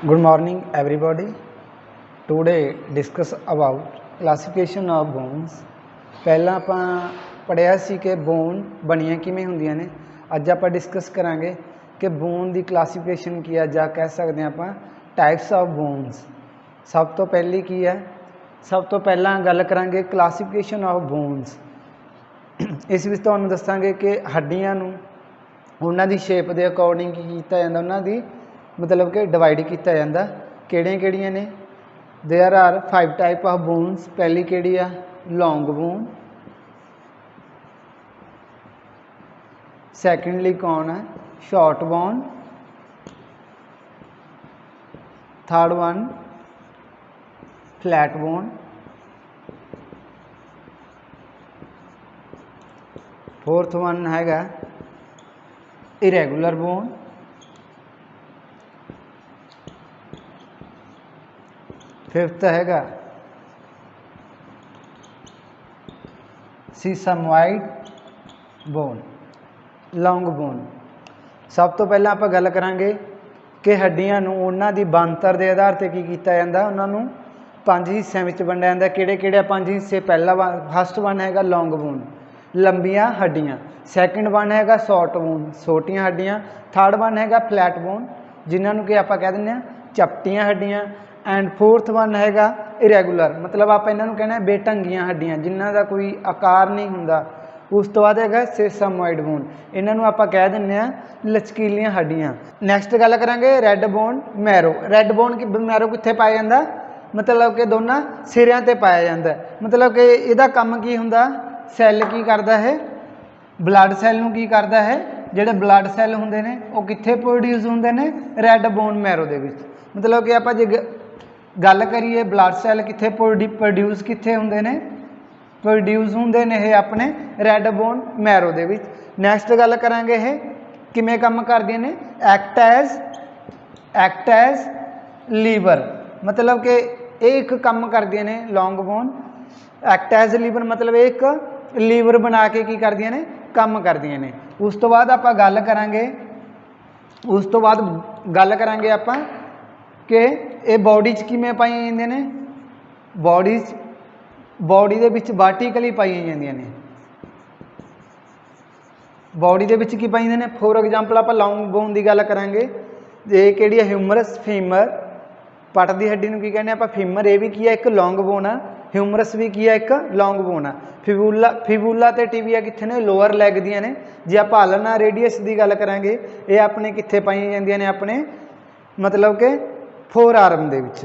Good morning, everybody. Today discuss about classification of bones. ਪਹਿਲਾਂ ਆਪਾਂ ਪੜ੍ਹਿਆ ਸੀ ਕਿ ਬੋਨ ਬਣੀਆਂ ਕਿਵੇਂ ਹੁੰਦੀਆਂ ਨੇ। ਅੱਜ ਆਪਾਂ ਡਿਸਕਸ ਕਰਾਂਗੇ ਕਿ ਬੋਨ ਦੀ ਕਲਾਸੀਫਿਕੇਸ਼ਨ ਕੀ ਹੈ ਜਾਂ ਕਹਿ ਸਕਦੇ ਹਾਂ ਆਪਾਂ ਟਾਈਪਸ ਆਫ ਬੋਨਸ। ਸਭ ਤੋਂ ਪਹਿਲੀ ਕੀ ਹੈ, ਸਭ ਤੋਂ ਪਹਿਲਾਂ ਗੱਲ ਕਰਾਂਗੇ ਕਲਾਸੀਫਿਕੇਸ਼ਨ ਆਫ ਬੋਨਸ। ਇਸ ਵਿੱਚ ਤੁਹਾਨੂੰ ਦੱਸਾਂਗੇ ਕਿ ਹੱਡੀਆਂ ਨੂੰ ਉਹਨਾਂ ਦੀ ਸ਼ੇਪ ਦੇ ਅਕੋਰਡਿੰਗ ਕੀ ਕੀਤਾ ਜਾਂਦਾ, ਉਹਨਾਂ ਦੀ मतलब कि डिवाइड किया जाता। किहड़ियां ने, there are 5 type of bones. पहली किहड़ी आ, लॉन्ग बोन। सैकेंडली कौन है, short bone. Third one flat bone. Fourth one हैगा इरेगुलर बोन। फिफ्थ हैगा सीसमोइड बोन, लॉन्ग बोन। सब तो पहला आप गल करांगे कि हड्डियां नूं उन्हां दी बनतर दे आधार ते की कीता जांदा, उन्हां नूं 5 हिस्सों में वंडिया जांदा। किहड़े 5 हिस्से, पहला फस्ट वन हैगा लॉन्ग बोन, लंबियां हड्डियां। सैकेंड वन हैगा शॉर्ट बोन, छोटियां हड्डियां। थर्ड वन हैगा फ्लैट बोन, जिन्हां नूं कि आपां कह दिंदे आ चपटियां हड्डियां। एंड फोर्थ वन हैगा इरेगुलर, मतलब आप इन्हों कहना बेढंगियां हड्डियां जिन्हों का कोई आकार नहीं हुंदा। उस तो बाद हैगा सेसामोइड बोन, इन्हों आप कह दिंदे आ लचकीलियां हड्डियां। नैक्सट गल करांगे red bone marrow. Red bone marrow कित्थे पाया जांदा, मतलब कि दोनों सिरियां ते पाया जांदा। मतलब कि इहदा काम की हुंदा, सैल की करदा है, ब्लड सैल नूं की करदा है। जिहड़े ब्लड सैल हुंदे ने वो कित्थे प्रोड्यूस हुंदे ने, रैड बोन मैरो दे विच। मतलब कि आपां जे गल करिए ब्लड सैल कित्थे प्रोड्यूस कित्थे हुंदे ने, प्रोड्यूस हुंदे ने ये अपने रैड बोन मैरो दे विच। नैक्सट गल करांगे ये किवें काम करदियां ने, एक्ट एज लीवर। मतलब कि एक काम करदियां ने long bone, act as lever, मतलब एक लीवर बना के की करदियां ने, काम करदियां ने। उस तो बाद आपां गल करांगे, उस तो बाद गल करांगे आपां कि ये बॉडी च किवें पाईयां जांदियां ने। बॉडी दे विच वर्टिकली पाईयां जांदियां ने। बॉडी दे विच की पाई जांदियां ने, फॉर एग्जाम्पल आपां लॉन्ग बोन की गल करांगे। ये किहड़ी है, ह्यूमरस फीमर। पट की हड्डी नूं की कहने आपां फीमर, ये भी की है एक लॉन्ग बोन आ। ह्यूमरस भी की है एक लॉन्ग बोन आ। फिबूला ते टिबिया कित्थे ने, लोअर लैग दियां ने। जे आपां अल्ना रेडियस की गल करांगे, ये अपने कित्थे पाईयां जांदियां ने, अपने मतलब कि फोर आर्म दे विच।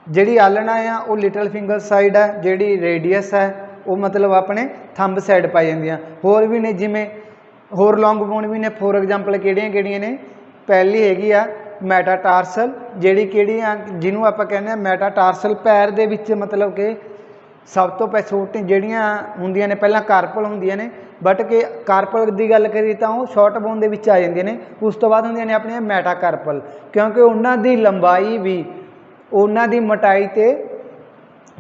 जिहड़ी आलना आ वो लिटल फिंगर साइड है, जिहड़ी रेडियस है वो मतलब अपने थंब साइड पाई जांदियां। होर भी ने, जिवें होर लॉन्ग बोन भी ने। फॉर एग्जाम्पल किहड़ियां ने, पहली हैगी आ मैटाटार्सल, जिहड़ी किहड़ी आ जिन्हों आपां कहने आ मैटाटार्सल पैर दे विच। मतलब कि सब तो छोटी जिहड़ियां हुंदियां ने, पहलां कार्पल हुंदियां ने, बट कि कार्पल की गल करिए तो वो शॉर्ट बोन दे विच आ जांदियां ने। उस तो बाद हुंदियां ने अपनी मैटाकार्पल, क्योंकि उन्हां दी लंबाई भी उन्हां दी मोटाई ते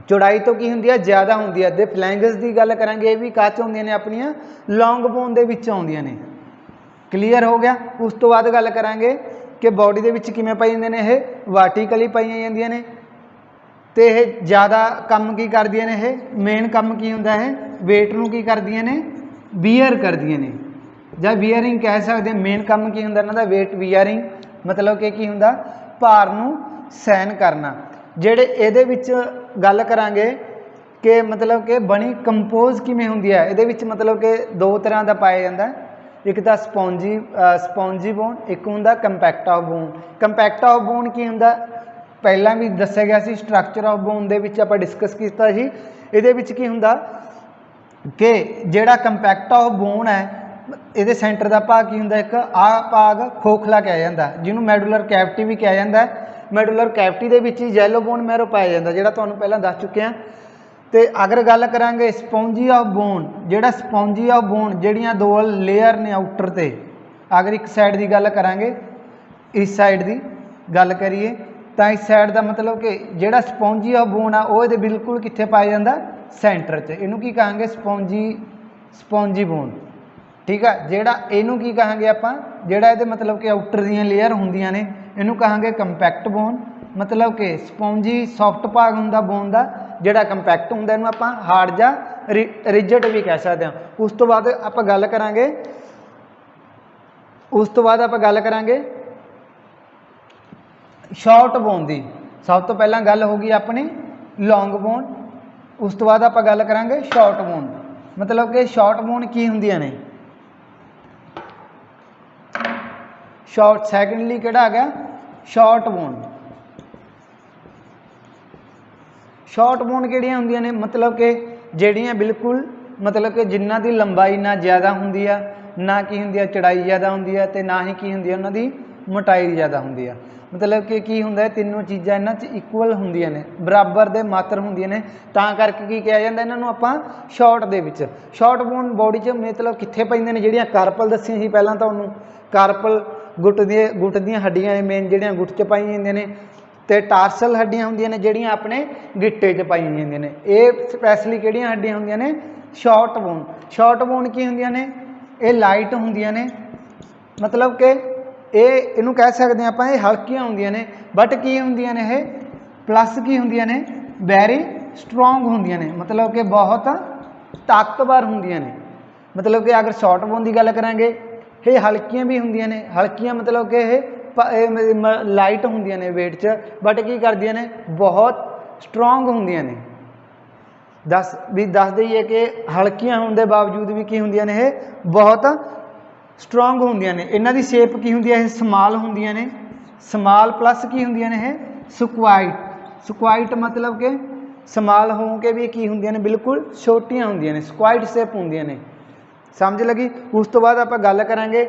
चौड़ाई तो की हुंदी है, ज़्यादा हुंदी है। ते फ्लैंगस की गल करांगे, ये भी काच हुंदियां ने, अपनियां लॉन्ग बोन दे विच आउंदियां ने। क्लीयर हो गया। उस तो बाद गल करांगे कि बॉडी दे विच किवें पाई जांदियां ने, ये वर्टिकली पाईयां जांदियां ने। तो यह ज़्यादा काम की करदियां ने, यह मेन काम की हुंदा है, वेट नूं की करदियां ने, बीयर करदियां ने, जां बीयरिंग कह सकते हैं। मेन काम की हुंदा इन्हां दा वेट बीयरिंग, मतलब कि की हुंदा भार नूं सहन करना। जिहड़े इहदे विच गल करांगे कि मतलब कि बनी कंपोज किवें हुंदी है, इहदे विच मतलब कि दो तरह का पाया जांदा है। एक तो स्पॉन्जी बोन, एक हुंदा compact of bone. Compact of bone की हुंदा, पहला भी दस्सिया गया सी, स्ट्रक्चर ऑफ बोन दे विच आपां डिस्कस कीता सी। इहदे विच की हुंदा कि जिहड़ा कंपैक्ट ऑफ बोन है, इहदे सेंटर का भाग की हुंदा, एक आ भाग खोखला कहा जाता, जिन्होंने मैडुलर कैविटी भी कहा जाता है। मैडुलर कैविटी दे विच ही जैलो बोन मैरो पाया जाता, जिहड़ा तुहानूं पहलां दस चुके हैं। तो अगर गल करांगे स्पॉन्जी ऑफ बोन, जिहड़ा स्पॉन्जी ऑफ बोन जिहड़ियां दो लेयर ने आउटर ते, अगर एक साइड की गल करांगे, इस साइड की गल करिए तो इस साइड का मतलब कि जिहड़ा स्पॉन्जी ऑफ बोन आ वो बिल्कुल कित्थे पाया जाता, सेंटर च। इहनूं की कहांगे, स्पॉन्जी बोन। ठीक है। जोड़ा इनू की कहांगे आप, जोड़ा ये मतलब कि आउटर दियां लेयर होंदियां ने, इनू कहांगे कंपैक्ट बोन, मतलब कि स्पॉन्जी सॉफ्ट भाग हुंदा बोन का, जिहड़ा कंपैक्ट हुंदा इहनूं आपां हार्ड जां रिजिड भी कह सकते हैं। उस तो बाद आपां गल करांगे शॉर्ट बोन की। सब तो पहला गल होगी अपनी लॉन्ग बोन, उस तो बाद आपां गल करांगे शॉर्ट बोन। मतलब कि शॉर्ट बोन की हुंदियां ने, शॉर्ट सैकेंडली किहड़ा आ गया शॉर्ट बोन। शॉर्ट बोन किहड़ियां हुंदियां ने, मतलब कि जिहड़ियां बिल्कुल मतलब कि जिन्हां दी लंबाई ना ज़्यादा हुंदी आ, ना की हुंदी आ चौड़ाई ज़्यादा हुंदी आ, ते ना ही की हुंदी आ उन्हां दी मोटाई ज़्यादा हुंदी आ। मतलब कि की हुंदा है तीनों चीज़ां इन्हां च इक्वल हुंदियां ने, बराबर दे मात्र हुंदियां ने, तां करके की कहा जांदा इन्हां नूं आपां शॉर्ट दे विच। शॉर्ट बोन बॉडी च मतलब कित्थे पैंदे ने, जिहड़ियां कार्पल दस्सियां सी पहलां तुहानूं, कार्पल गुट दियां हड्डियां ने मेन जिहड़ियां गुट च पाईयां जांदियां ने, ते टार्सल हड्डियां हुंदियां ने जिहड़ियां अपने गिट्टे च पाईयां जांदियां ने। ये स्पैशली किहड़ियां हड्डियां हुंदियां ने शॉर्ट बोन। शॉर्ट बोन की हुंदियां ने, ये लाइट हुंदियां ने, मतलब कि इनू कह सकते हैं आप हल्कियां होंदियां ने, बट की होंदियां ने प्लस की होंदियां ने वैरी स्ट्रोंग होंदियां ने, मतलब कि बहुत ताकतवर होंदियां ने। मतलब कि अगर शॉर्ट बोन की गल करांगे ये हल्कियां भी होंदियां ने, हल्कियां मतलब कि लाइट होंदियां ने वेट च, बट की करदियां ने बहुत स्ट्रोंग होंदियां ने। दस दईए कि हल्कियां होने के बावजूद भी की होंदियां ने बहुत स्ट्रोंग होंदियां ने। इन्हां दी शेप की होंदी है समाल होंदियां ने, समाल प्लस की होंदियां ने स्क्वाइट। स्क्वाइट मतलब कि समाल हो के भी की होंदियां ने बिल्कुल छोटियां होंदियां ने, स्क्वाइट शेप होंदियां ने। समझ लगी। उस तो बाद आपां गल करांगे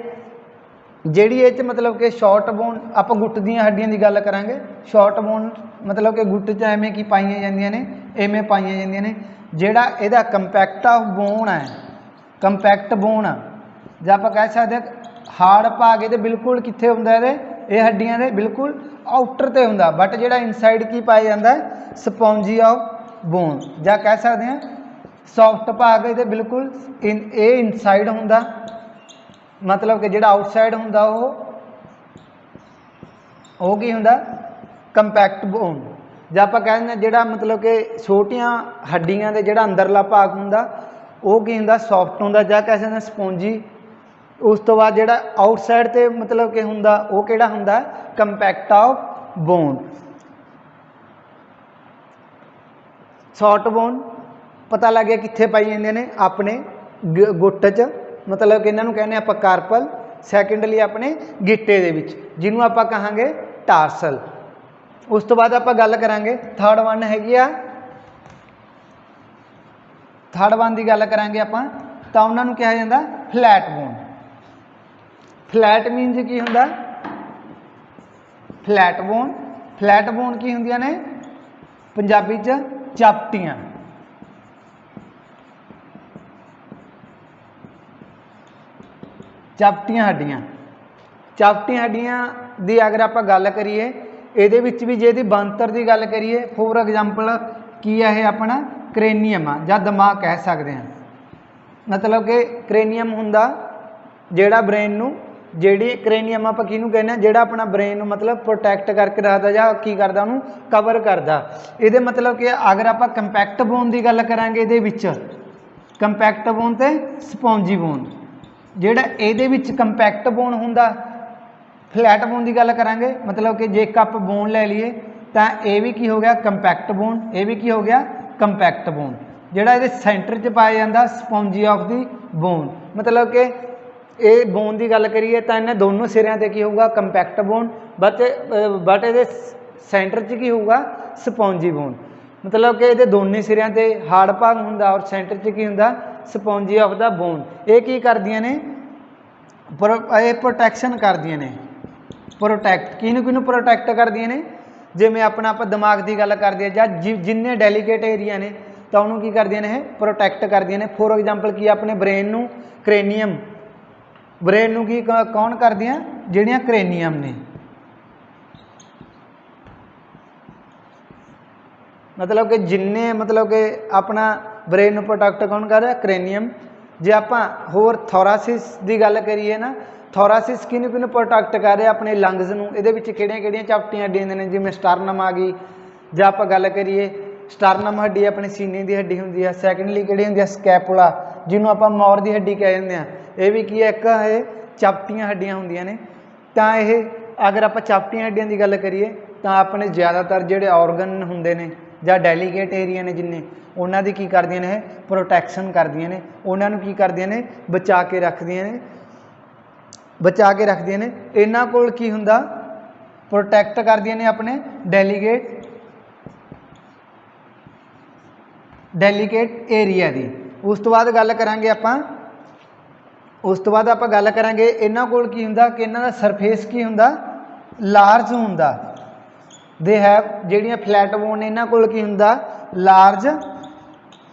जिहड़ी इह च मतलब कि शॉर्ट बोन, आपां गुट दीयां हड्डियां की गल करांगे। शॉर्ट बोन मतलब कि गुट च एवें की पाईयां जांदियां ने, इवें पाईयां जांदियां ने। जिहड़ा इहदा कंपैक्ट ऑफ बोन है, कंपैक्ट बोन जां आपां कह सकदे हार्ड भाग इहदे बिल्कुल कित्थे हुंदा इहदे हड्डियां दे बिल्कुल आउटर ते हुंदा, बट जिहड़ा इनसाइड की पाया जांदा है स्पॉन्जी ऑफ बोन, जां कह सकदे हैं सॉफ्ट भाग इहदे बिल्कुल इनसाइड हुंदा, मतलब कि जिहड़ा आउटसाइड हुंदा वो की हुंदा कंपैक्ट बोन। जां आपां कह दिंदे जिहड़ा मतलब कि छोटियां हड्डियां दे जिहड़ा अंदरला भाग हुंदा वो की हुंदा सॉफ्ट हुंदा, जां कह सकदे स्पॉन्जी। उस तो बाद जिहड़ा आउटसाइड ते मतलब कि हुंदा वो किहड़ा हुंदा compact of bone. Short bone पता लग गया कित्थे पाई जांदे ने अपने गुट च, मतलब कि इन्हां नूं कहने आपां कार्पल, सैकेंडली अपने गिट्टे दे विच जिन्हों आपां कहांगे टार्सल। उस तो बाद आपां गल करांगे थर्ड वन हैगी आ, थर्ड वन की गल करांगे आपां तां उन्हां नूं कहा जांदा फ्लैट बोन। फ्लैट मीनस की हुंदा फ्लैट बोन। फ्लैट बोन की हुंदियां ने पंजाबी च चापटियां। चापटियां हड्डियां। चापटियां हड्डियां की अगर आप गल करिए ये भी जे इहदी बनतर की गल करिए, फॉर एग्जाम्पल की है अपना क्रेनियम आ जां दिमाग कह सकते हैं। मतलब कि क्रेनियम हुंदा जिहड़ा ब्रेन नूं, जिहड़ी क्रेनियम आपां किहनूं कहने आ जिहड़ा अपना ब्रेन नूं मतलब प्रोटैक्ट करके रखदा जां की करदा उहनूं कवर करदा। इहदे मतलब कि अगर आपां कंपैक्ट बोन की गल करांगे इहदे विच कंपैक्ट बोन ते स्पॉन्जी बोन, जिहड़ा इहदे विच कंपैक्ट बोन हुंदा फ्लैट बोन की गल करांगे मतलब कि जे कप बोन ले लीए तो यह भी की हो गया कंपैक्ट बोन, यह भी की हो गया कंपैक्ट बोन। जिहड़ा इहदे सेंटर च पाया जांदा स्पॉन्जी ऑफ दी बोन, मतलब कि ये बोन की गल करिए तो इन्हें दोनों सिरियां ते की होगा कंपैक्ट बोन, बट ये सेंटर च की होगा स्पॉन्जी बोन। मतलब कि ये दोनों सिरियां ते हार्ड भाग हुंदा और सेंटर च की हुंदा स्पॉन्जी ऑफ द बोन। ये की करदियां ने प्रोटैक्शन करदियां ने, प्रोटैक्ट किनू प्रोटैक्ट करदियां ने, जिवें अपना आप दिमाग की गल करदे जां जिन्ने डेलीकेट एरिया ने तो उन्होंने की करदियां ने प्रोटैक्ट करदियां ने। फॉर एग्जाम्पल की अपने ब्रेन नूं क्रेनियम, ब्रेन नूं की कौन करदियां जिहड़ियां क्रेनियम ने, मतलब कि जिन्ने मतलब कि अपना ब्रेन प्रोटैक्ट कौन कर रहा क्रेनियम। जे आप होर थोरासिस की गल करिए ना ਥੋਰਾਸਿਸ ਕਿਹਨੂੰ ਪ੍ਰੋਟੈਕਟ ਕਰ ਰਿਹਾ ਆਪਣੇ ਲੰਗਸ ਨੂੰ। ਇਹਦੇ ਵਿੱਚ ਕਿਹੜੀਆਂ ਚਪਟੀਆਂ ਹੱਡੀਆਂ ਹੁੰਦੀਆਂ ਨੇ, ਜਿਵੇਂ ਸਟਰਨਮ ਆ ਗਈ, ਜਾਂ ਆਪਾਂ ਗੱਲ ਕਰੀਏ ਸਟਰਨਮ ਹੱਡੀ ਆਪਣੇ ਸੀਨੇ ਦੀ ਹੱਡੀ ਹੁੰਦੀ ਆ। ਸੈਕੰਡਲੀ ਕਿਹੜੀ ਹੁੰਦੀ ਆ, ਸਕੈਪੂਲਾ, ਜਿਹਨੂੰ ਆਪਾਂ ਮੌਰ ਦੀ ਹੱਡੀ ਕਹਿ ਦਿੰਦੇ ਆ। ਇਹ ਵੀ ਕੀ ਹੈ, ਇੱਕ ਇਹ ਚਪਟੀਆਂ ਹੱਡੀਆਂ ਹੁੰਦੀਆਂ ਨੇ। ਤਾਂ ਇਹ ਅਗਰ ਆਪਾਂ ਚਪਟੀਆਂ ਹੱਡੀਆਂ ਦੀ ਗੱਲ ਕਰੀਏ ਤਾਂ ਆਪਣੇ ਜ਼ਿਆਦਾਤਰ ਜਿਹੜੇ ਔਰਗਨ ਹੁੰਦੇ ਨੇ ਜਾਂ ਡੈਲੀਗੇਟ ਏਰੀਆ ਨੇ ਜਿੰਨੇ, ਉਹਨਾਂ ਦੀ ਕੀ ਕਰਦੀਆਂ ਨੇ, ਇਹ ਪ੍ਰੋਟੈਕਸ਼ਨ ਕਰਦੀਆਂ ਨੇ, ਉਹਨਾਂ ਨੂੰ ਕੀ ਕਰਦੀਆਂ ਨੇ, ਬਚਾ ਕੇ ਰੱਖਦੀਆਂ ਨੇ। ਇਹਨਾਂ ਕੋਲ ਕੀ ਹੁੰਦਾ, ਪ੍ਰੋਟੈਕਟ ਕਰਦੀਆਂ ਨੇ ਆਪਣੇ ਡੈਲੀਗੇਟ ਏਰੀਆ ਦੀ। ਉਸ ਤੋਂ ਬਾਅਦ ਗੱਲ ਕਰਾਂਗੇ ਆਪਾਂ ਇਹਨਾਂ ਕੋਲ ਕੀ ਹੁੰਦਾ ਕਿ ਇਹਨਾਂ ਦਾ ਸਰਫੇਸ ਕੀ ਹੁੰਦਾ, ਲਾਰਜ ਹੁੰਦਾ। ਦੇ ਹੈਵ ਜਿਹੜੀਆਂ ਫਲੈਟ ਬੋਨ ਨੇ, ਇਹਨਾਂ ਕੋਲ ਕੀ ਹੁੰਦਾ, ਲਾਰਜ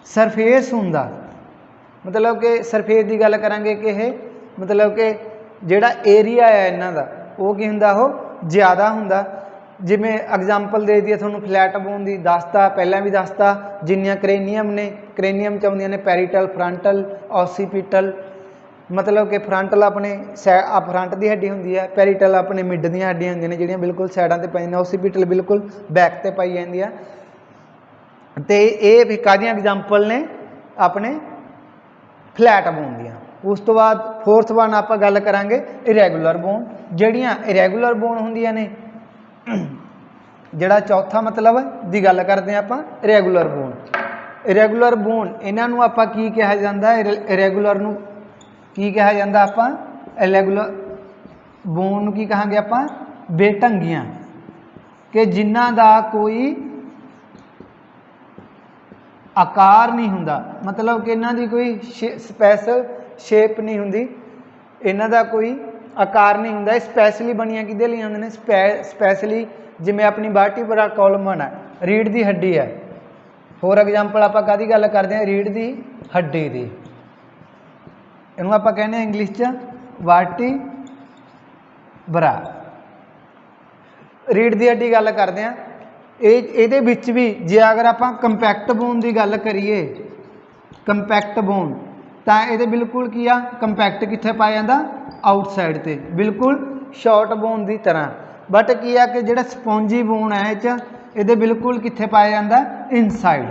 ਸਰਫੇਸ ਹੁੰਦਾ। ਮਤਲਬ ਕਿ ਸਰਫੇਸ ਦੀ ਗੱਲ ਕਰਾਂਗੇ ਕਿ ਇਹ ਮਤਲਬ ਕਿ ਜਿਹੜਾ ਏਰੀਆ ਹੈ ਇਹਨਾਂ ਦਾ ਉਹ ਕੀ ਹੁੰਦਾ, ਉਹ ਜ਼ਿਆਦਾ ਹੁੰਦਾ। ਜਿਵੇਂ ਐਗਜ਼ਾਮਪਲ ਦੇ ਦਈਏ ਤੁਹਾਨੂੰ ਫਲੈਟ ਬੋਨ ਦੀ, ਦੱਸਤਾ ਪਹਿਲਾਂ ਵੀ ਦੱਸਤਾ। ਜਿੰਨੀਆਂ ਕ੍ਰੇਨੀਅਮ ਨੇ, ਕ੍ਰੇਨੀਅਮ 'ਚ ਆਉਂਦੀਆਂ ਨੇ ਪੈਰੀਟਲ, ਫਰੰਟਲ, ਔਸੀਪੀਟਲ। ਮਤਲਬ ਕਿ ਫਰੰਟਲ ਆਪਣੇ ਫਰੰਟ ਦੀ ਹੱਡੀ ਹੁੰਦੀ ਹੈ, ਪੈਰੀਟਲ ਆਪਣੇ ਮਿਡ ਦੀਆਂ ਹੱਡੀਆਂ ਹੁੰਦੀਆਂ ਨੇ ਜਿਹੜੀਆਂ ਬਿਲਕੁਲ ਸਾਈਡਾਂ 'ਤੇ ਪੈ ਜਾਂਦੀਆਂ, ਔਸੀਪੀਟਲ ਬਿਲਕੁਲ ਬੈਕ 'ਤੇ ਪਾਈ ਜਾਂਦੀ ਆ। ਅਤੇ ਇਹ ਵੀ ਕਾਹਦੀਆਂ ਐਗਜ਼ਾਮਪਲ ਨੇ ਆਪਣੇ ਫਲੈਟ ਬੋਨ ਦੀਆਂ। ਉਸ ਤੋਂ ਬਾਅਦ ਫੋਰਥ ਵਨ ਆਪਾਂ ਗੱਲ ਕਰਾਂਗੇ ਇਰੈਗੂਲਰ ਬੋਨ। ਜਿਹੜੀਆਂ ਇਰੈਗੂਲਰ ਬੋਨ ਹੁੰਦੀਆਂ ਨੇ, ਜਿਹੜਾ ਚੌਥਾ ਮਤਲਬ ਦੀ ਗੱਲ ਕਰਦੇ ਹਾਂ ਆਪਾਂ, ਇਰੈਗੂਲਰ ਬੋਨ। ਇਹਨਾਂ ਨੂੰ ਆਪਾਂ ਕੀ ਕਿਹਾ ਜਾਂਦਾ, ਇਰੈਗੂਲਰ ਨੂੰ ਕੀ ਕਿਹਾ ਜਾਂਦਾ, ਆਪਾਂ ਇਰੈਗੂਲਰ ਬੋਨ ਨੂੰ ਕੀ ਕਹਾਂਗੇ ਆਪਾਂ, ਬੇਢੰਗੀਆਂ, ਕਿ ਜਿਨ੍ਹਾਂ ਦਾ ਕੋਈ ਆਕਾਰ ਨਹੀਂ ਹੁੰਦਾ। ਮਤਲਬ ਕਿ ਇਹਨਾਂ ਦੀ ਕੋਈ ਸਪੈਸ਼ਲ ਸ਼ੇਪ ਨਹੀਂ ਹੁੰਦੀ, ਇਹਨਾਂ ਦਾ ਕੋਈ ਆਕਾਰ ਨਹੀਂ ਹੁੰਦਾ। ਇਹ ਸਪੈਸ਼ਲੀ ਬਣੀਆਂ ਕਿਹਦੇ ਲਈ ਹੁੰਦੇ ਨੇ, ਸਪੈਸ਼ਲੀ ਜਿਵੇਂ ਆਪਣੀ ਵਰਟੀਬਰਲ ਕਾਲਮ ਹੈ, ਰੀੜ੍ਹ ਦੀ ਹੱਡੀ ਹੈ। ਫੋਰ ਐਗਜ਼ਾਮਪਲ ਆਪਾਂ ਕਾਹਦੀ ਗੱਲ ਕਰਦੇ ਹਾਂ, ਰੀੜ੍ਹ ਦੀ ਹੱਡੀ ਦੀ। ਇਹਨੂੰ ਆਪਾਂ ਕਹਿੰਦੇ ਹਾਂ ਇੰਗਲਿਸ਼ 'ਚ ਵਰਟੀਬਰਾ, ਰੀੜ੍ਹ ਦੀ ਹੱਡੀ ਗੱਲ ਕਰਦੇ ਹਾਂ। ਇਹਦੇ ਵਿੱਚ ਵੀ ਜੇ ਅਗਰ ਆਪਾਂ ਕੰਪੈਕਟ ਬੋਨ ਦੀ ਗੱਲ ਕਰੀਏ, ਕੰਪੈਕਟ ਬੋਨ, ਤਾਂ ਇਹਦੇ ਬਿਲਕੁਲ ਕੀ ਆ, ਕੰਪੈਕਟ ਕਿੱਥੇ ਪਾਇਆ ਜਾਂਦਾ, ਆਊਟਸਾਈਡ 'ਤੇ, ਬਿਲਕੁਲ ਸ਼ਾਰਟ ਬੋਨ ਦੀ ਤਰ੍ਹਾਂ। ਬਟ ਕੀ ਆ ਕਿ ਜਿਹੜਾ ਸਪੌਂਜੀ ਬੋਨ ਹੈ ਇਹਦੇ ਬਿਲਕੁਲ ਕਿੱਥੇ ਪਾਇਆ ਜਾਂਦਾ, ਇਨਸਾਈਡ।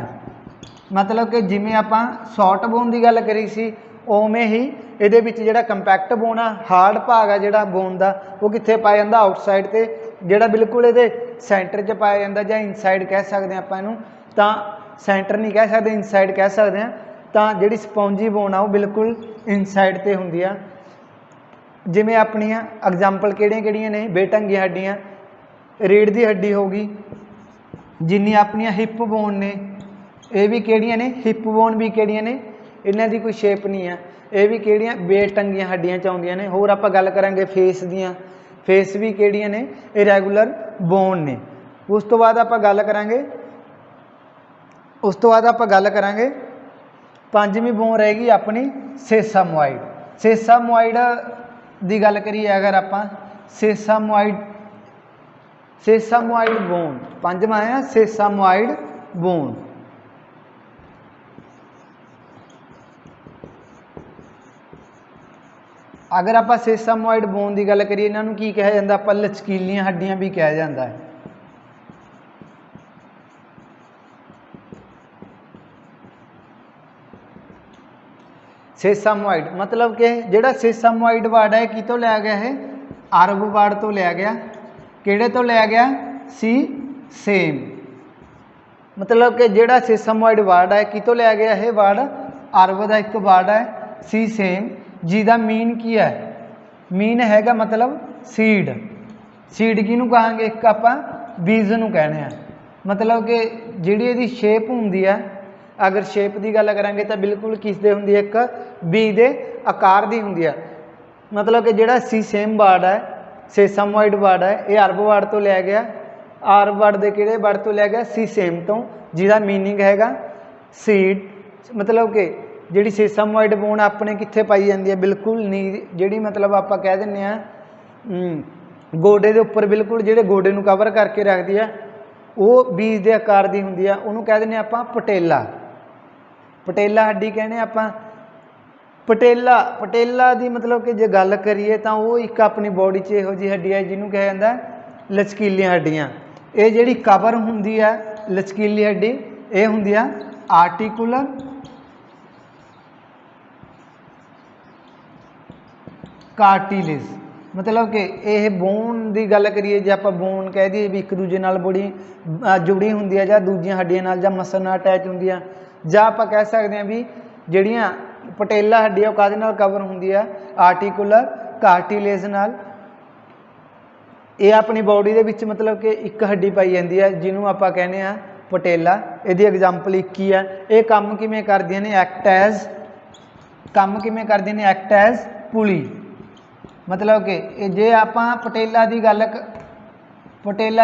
ਮਤਲਬ ਕਿ ਜਿਵੇਂ ਆਪਾਂ ਸ਼ਾਰਟ ਬੋਨ ਦੀ ਗੱਲ ਕਰੀ ਸੀ, ਉਵੇਂ ਹੀ ਇਹਦੇ ਵਿੱਚ ਜਿਹੜਾ ਕੰਪੈਕਟ ਬੋਨ ਆ, ਹਾਰਡ ਭਾਗ ਆ ਜਿਹੜਾ ਬੋਨ ਦਾ, ਉਹ ਕਿੱਥੇ ਪਾਇਆ ਜਾਂਦਾ, ਆਊਟਸਾਈਡ 'ਤੇ। ਜਿਹੜਾ ਬਿਲਕੁਲ ਇਹਦੇ ਸੈਂਟਰ 'ਚ ਪਾਇਆ ਜਾਂਦਾ, ਜਾਂ ਇਨਸਾਈਡ ਕਹਿ ਸਕਦੇ ਹਾਂ ਆਪਾਂ ਇਹਨੂੰ, ਤਾਂ ਸੈਂਟਰ ਨਹੀਂ ਕਹਿ ਸਕਦੇ, ਇਨਸਾਈਡ ਕਹਿ ਸਕਦੇ ਹਾਂ। ਤਾਂ ਜਿਹੜੀ ਸਪੌਂਜੀ ਬੋਨ ਆ ਉਹ ਬਿਲਕੁਲ ਇਨਸਾਈਡ 'ਤੇ ਹੁੰਦੀ ਆ। ਜਿਵੇਂ ਆਪਣੀਆਂ ਐਗਜ਼ਾਮਪਲ ਕਿਹੜੀਆਂ ਨੇ, ਬੇਢੰਗੀਆਂ ਹੱਡੀਆਂ, ਰੀੜ੍ਹ ਦੀ ਹੱਡੀ ਹੋ ਗਈ। ਜਿੰਨੀਆਂ ਆਪਣੀਆਂ ਹਿੱਪ ਬੋਨ ਨੇ, ਇਹ ਵੀ ਕਿਹੜੀਆਂ ਨੇ, ਹਿੱਪ ਬੋਨ ਵੀ ਕਿਹੜੀਆਂ ਨੇ, ਇਹਨਾਂ ਦੀ ਕੋਈ ਸ਼ੇਪ ਨਹੀਂ ਆ, ਇਹ ਵੀ ਕਿਹੜੀਆਂ, ਬੇਢੰਗੀਆਂ ਹੱਡੀਆਂ 'ਚ ਆਉਂਦੀਆਂ ਨੇ। ਹੋਰ ਆਪਾਂ ਗੱਲ ਕਰਾਂਗੇ ਫੇਸ ਦੀਆਂ, ਫੇਸ ਵੀ ਕਿਹੜੀਆਂ ਨੇ, ਇਰੈਗੂਲਰ ਬੋਨ ਨੇ। ਉਸ ਤੋਂ ਬਾਅਦ ਆਪਾਂ ਗੱਲ ਕਰਾਂਗੇ ਪੰਜਵੀਂ ਬੋਨ ਰਹੇਗੀ ਆਪਣੀ ਸੇਸਾਮੋਇਡ। ਸੇਸਾਮੋਇਡ ਦੀ ਗੱਲ ਕਰੀਏ ਅਗਰ ਆਪਾਂ, ਸੇਸਾਮੋਇਡ ਬੋਨ ਪੰਜਵਾਂ ਹੈ, ਸੇਸਾਮੋਇਡ ਬੋਨ। अगर आप सेसामोइड बोन की गल करिए, इन्हों की कहा जाता, आप लचकीलियां हड्डियां भी कहा जाता है। सेसामोइड मतलब कि जोड़ा सेसामोइड वर्ड है कितों लिया गया है, अरब वर्ड तो लिया गया, किहड़े तो लिया गया, सी सेम। मतलब कि जोड़ा सेसामोइड वर्ड है कितों लिया गया है, वर्ड अरब का एक वर्ड है सी सेम, जिसका मीन की है, मीन हैगा मतलब सीड। सीड किनू कहांगे, एक आप बीज नूं कहने हैं। मतलब कि जिहड़ी इहदी शेप हुंदी है, अगर शेप की गल करांगे तो बिल्कुल किस दे हुंदी है, एक बीज दे आकार दी हुंदी है। मतलब कि जिहड़ा सी सेम वर्ड है, सेसामोइड वर्ड है, ये अरब वर्ड तो लिया गया, अरब वर्ड दे किहड़े वर्ड तो लिया गया, सी सेम तो, जिसका मीनिंग हैगा सीड। मतलब कि जिहड़ी सेसामोइड बोन अपने कित्थे पाई जाती है, बिल्कुल नी, जिहड़ी मतलब आप कह दिंदे आ गोडे दे उपर, बिल्कुल जिहड़े गोडे नूं कवर करके रखदी है, वो बीज के आकार की हुंदी है, उहनूं कह दिंदे आपां पटेला। पटेला हड्डी कहने आपां, ਪਟੇਲਾ ਪਟੇਲਾ ਦੀ ਮਤਲਬ ਕਿ ਜੇ ਗੱਲ ਕਰੀਏ ਤਾਂ ਉਹ ਇੱਕ ਆਪਣੀ ਬੋਡੀ 'ਚ ਇਹੋ ਜਿਹੀ ਹੱਡੀ ਹੈ ਜਿਹਨੂੰ ਕਿਹਾ ਜਾਂਦਾ ਲਚਕੀਲੀਆਂ ਹੱਡੀਆਂ। ਇਹ ਜਿਹੜੀ ਕਵਰ ਹੁੰਦੀ ਹੈ ਲਚਕੀਲੀ ਹੱਡੀ ਇਹ ਹੁੰਦੀ ਆ ਆਰਟੀਕੂਲਰ ਕਾਰਟਿਲੇਜ। मतलब कि यह बोन की गल करिए जो आप बोन कह दिए भी एक दूजे नाल बड़ी जुड़ी होंगी है जां दूजियां हड्डियां नाल जां मसल नाल अटैच होंगी है जां आप कह सकते हैं भी जिहड़ियां पटेला हड्डी है काहदे नाल कवर होंगी है आर्टिकुलर कार्टिलेज नाल। ये अपनी बॉडी दे विच मतलब कि एक हड्डी पाई जाती है जिन्हों आप कहने आ पटेला। इहदी एग्जाम्पल एक ही है। ये काम किवें करदियां ने एक्ट एज पुली। मतलब कि जे आप पटेला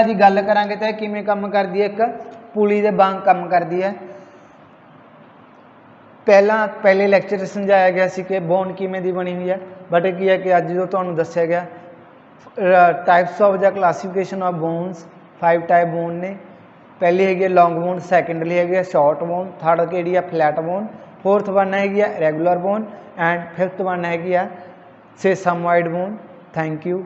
की गल करांगे तो किमें काम करती है एक पुली दे वांग काम करती है। पहले लैक्चर समझाया गया सी कि बोन किमें दी बनी हुई है बट की है कि अज जो तुहानूं दस्सिया गया types of the classification of bones 5 type bone ने। पहली हैगी लॉन्ग बोन, सैकेंडली हैगी शॉर्ट बोन, थर्ड केड़ी है फ्लैट बोन, फोर्थ वन हैगी regular bone and fifth one हैगी सेसामॉइड बोन। Thank you.